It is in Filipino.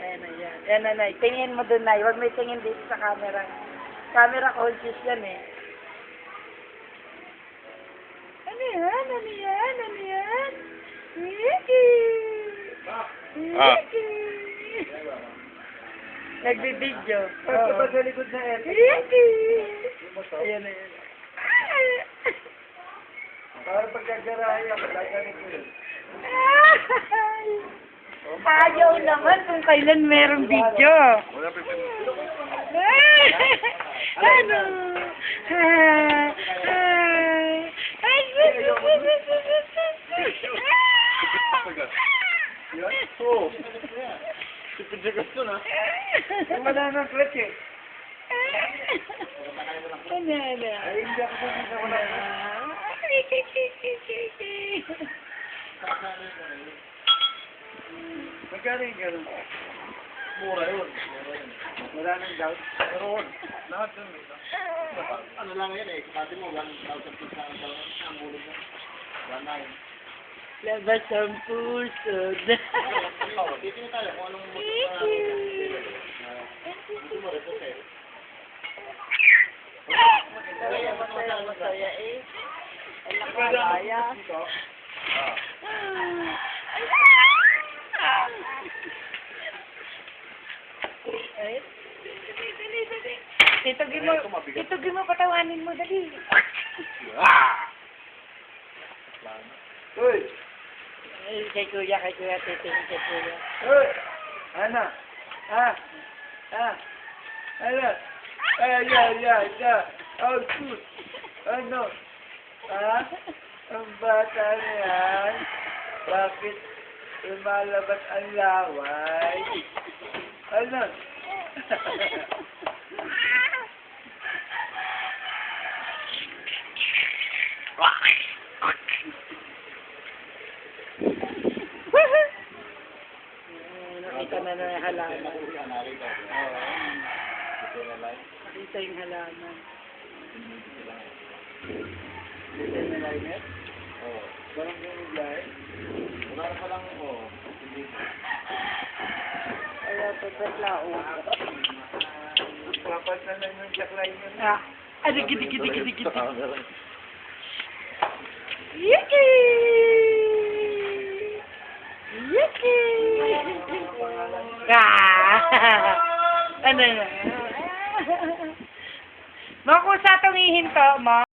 Ayan, ayan. Ayan, nanay. Tingin mo doon, nay. Huwag may tingin dito sa camera. Camera conscious yan eh. Ano yan? Ano yan? Ano yan? Wiki! Wiki! Nagbibidyo. Basta ba sa likod na Ete? Wiki! Ayan, ayan. Para pagkagarahay ako, laganin ko yun. Ayaw naman kung kailan merong video. Ano? Yan? Oo. Sipidigas ko na. Yung mananang clutch eh. Ano, ano? Ay, hindi ako sa wala. Magkano yung gano'n? Mura yun. Wala nang doubt. Meron. Lahat yun. Ano lang yan eh. Sabi mo, 1,000 plus ang bulog mo. 1,900. Labas ang puso na. Dito na tayo kung anong Masaya eh. Ay, nakalaya. Ay, dali, dali. Titugin mo, patawanin mo, dali. Uy! Ay, kay kuya, titingin kay kuya. Uy! Ana! Ah! Ah! Ano? Yeah. Oh, shoot! Ano? Ha? Ang bata na yan? Bakit lumalabas ang laway? Ano? Nakita na yung halaman. Nakita yung halaman. Dito na linet? Oo. Parang yung light? Wala pa lang, oo. Kaya pagkaklao. Papat na lang yung jack liner. Ah, ano gidi. Yuki! Yuki! Ano na? Makusa itong ihinto mo.